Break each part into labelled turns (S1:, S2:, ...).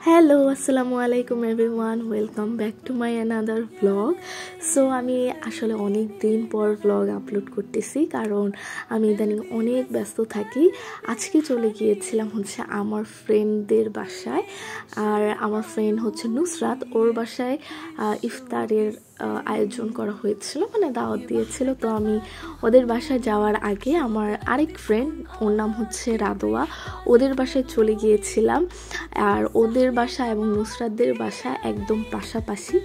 S1: Hello আসসালামু আলাইকুম everyone, welcome back to my another vlog. So আমি আসলে অনেক দিন পর ভ্লগ আপলোড করতেছি, কারণ আমি ইদানিং অনেক ব্যস্ত থাকি। আজকে চলে গিয়েছিলাম হচ্ছে আমার ফ্রেন্ডদের বাসায়, আর আমার ফ্রেন্ড হচ্ছে নুসরাত, ওর বাসায় ইফতারের আয়োজন করা হয়েছিল, মানে দাওয়াত দিয়েছিল। তো আমি ওদের বাসায় যাওয়ার আগে আমার আরেক ফ্রেন্ড, ওর নাম হচ্ছে রাদোয়া, ওদের বাসায় চলে গিয়েছিলাম। আর ওদের বাসা এবং নুসরাতদের বাসা একদম পাশাপাশি।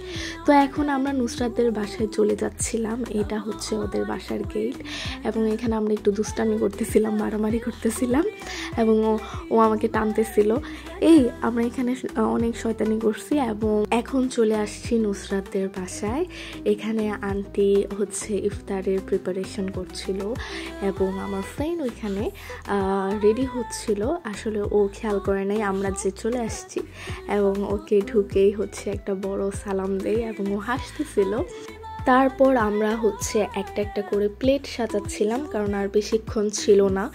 S1: তো এখন আমরা নুসরাতদের বাসায় চলে যাচ্ছিলাম, এটা হচ্ছে ওদের বাসার গেট। এবং এখানে আমরা একটু দুষ্টামি করতেছিলাম, মারামারি করতেছিলাম, এবং ও আমাকে টানতেছিল। আমরা এখানে অনেক শয়তানি করছি। এবং এখন চলে আসছি নুসরাতদের বাসায়। এখানে আন্টি হচ্ছে ইফতারের প্রিপারেশন করছিল, এবং আমার ফ্রেন্ড ওইখানে রেডি হচ্ছিল। আসলে ও খেয়াল করে নাই আমরা যে চলে আসছি, এবং ওকে ঢুকেই হচ্ছে একটা বড় সালাম দেয়, এবং ও হাসতেছিল। তারপর আমরা হচ্ছে একটা একটা করে প্লেট সাজাচ্ছিলাম, কারণ আর বেশিক্ষণ ছিল না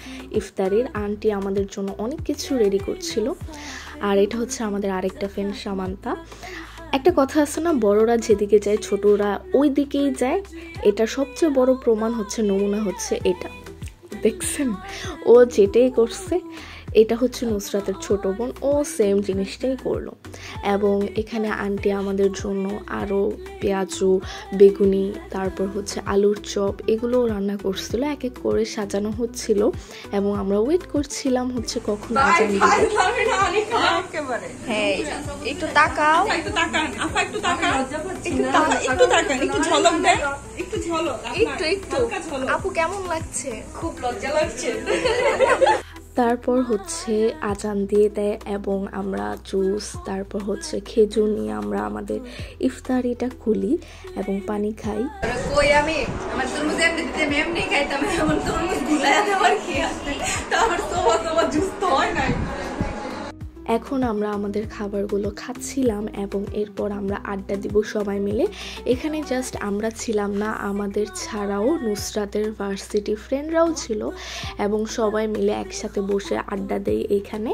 S1: ইফতারের। আন্টি আমাদের জন্য অনেক কিছু রেডি করছিল। আর এটা হচ্ছে আমাদের আরেকটা ফ্রেন্ড সামান্তা। একটা কথা আছে না, বড়রা যেদিকে যায় ছোটরা ওই দিকেই যায়। এটা সবচেয়ে বড় প্রমাণ হচ্ছে, নমুনা হচ্ছে এটা। দেখছেন ও যেটাই করছে, এটা হচ্ছে নুসরাতের ছোট বোন, ও সেম জিনিসটাই করলো। এবং এখানে আন্টি আমাদের জন্য আরও পেঁয়াজু, বেগুনি, তারপর হচ্ছে আলুর চপ, এগুলো রান্না করছিল, এক এক করে সাজানো হচ্ছিল। এবং আমরা ওয়েট করছিলাম হচ্ছে কখন আজান দিবে।
S2: হ্যাঁ, একটু তাকাও, একটু তাকান আপা, একটু তাকান, একটু তাকান, একটু ঝলক দেন, একটু ঝলক, একটু আপু কেমন লাগছে? খুব লজ্জা লাগছে।
S1: তারপর হচ্ছে আজান দিয়ে দেয়, এবং আমরা জুস, তারপর হচ্ছে খেজুর নিয়ে আমরা আমাদের ইফতারিটা খুলি এবং পানি খাই।
S2: কই আমি আমার তরমুজ এমনি দিতে এমনি খাইতাম, এমন তরমুজ গুলায়া দেওয়ার কি আছে? তারপর তোমার জুস তো হয় না।
S1: এখন আমরা আমাদের খাবারগুলো খাচ্ছিলাম, এবং এরপর আমরা আড্ডা দিব সবাই মিলে। এখানে জাস্ট আমরা ছিলাম না, আমাদের ছাড়াও নুসরাতের ভার্সিটি ফ্রেন্ডরাও ছিল, এবং সবাই মিলে একসাথে বসে আড্ডা দেই এইখানে।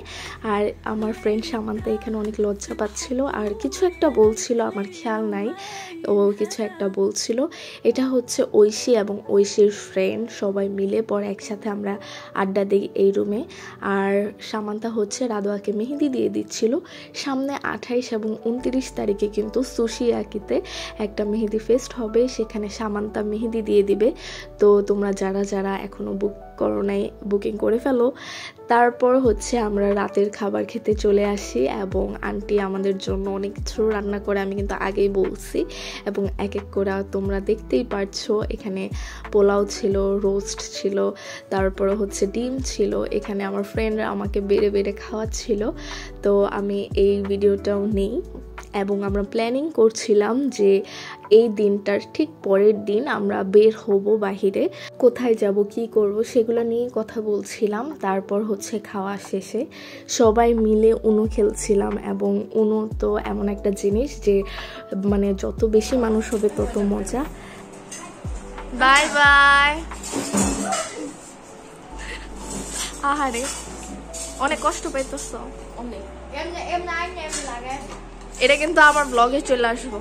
S1: আর আমার ফ্রেন্ড সামান্তা এখানে অনেক লজ্জা পাচ্ছিল, আর কিছু একটা বলছিল, আমার খেয়াল নাই, ও কিছু একটা বলছিল। এটা হচ্ছে ঐশী এবং ঐশীর ফ্রেন্ড, সবাই মিলে পরে একসাথে আমরা আড্ডা দিই এই রুমে। আর সামান্তা হচ্ছে রাদোয়াকে মেহেদি দিয়ে দিচ্ছিল। সামনে 28 এবং 29 তারিখে কিন্তু সুশিয়াকিতে একটা মেহেদি ফেস্ট হবে, সেখানে সামান্তা মেহেদি দিয়ে দিবে। তো তোমরা যারা যারা এখনো বুক করো নাই, বুকিং করে ফেলো। তারপর হচ্ছে আমরা রাতের খাবার খেতে চলে আসি, এবং আন্টি আমাদের জন্য অনেক কিছু রান্না করে, আমি কিন্তু আগেই বলছি। এবং এক এক করে তোমরা দেখতেই পারছো, এখানে পোলাও ছিল, রোস্ট ছিল, তারপর হচ্ছে ডিম ছিল। এখানে আমার ফ্রেন্ডরা আমাকে বেড়ে বেড়ে খাওয়াচ্ছিল, তো আমি এই ভিডিওটাও নেই। এবং আমরা প্ল্যানিং করছিলাম যে এই দিনটার ঠিক পরের দিন আমরা বের হব বাহিরে, কোথায় যাব, কি করব, সেগুলো নিয়ে কথা বলছিলাম। তারপর হচ্ছে খাওয়া শেষে সবাই মিলে উনো খেলছিলাম, এবং উনো তো এমন একটা জিনিস যে মানে যত বেশি মানুষ হবে তত মজা।
S2: Bye bye. আহারে অনেক কষ্ট পাইতেছ, অনেক। এটা কিন্তু আমার ব্লগে চলে আসবো।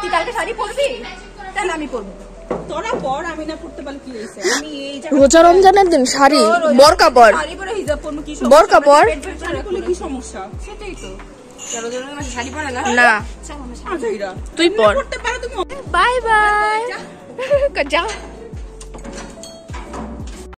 S2: তুই কালকে শাড়ি পরবি? তাহলে আমি পরবো। তোরা পর, আমি না পড়তে পারলে কি হয়েছে? আমি এই
S1: রোজা রমজানের দিন শাড়ি, বোরকা পর,
S2: শাড়ি পরে হিজাব পরবো, কি
S1: বোরকা পর,
S2: কি সমস্যা? সেটাই তো, শাড়ি পরে
S1: না
S2: না,
S1: তুই পর।
S2: Bye bye. যা।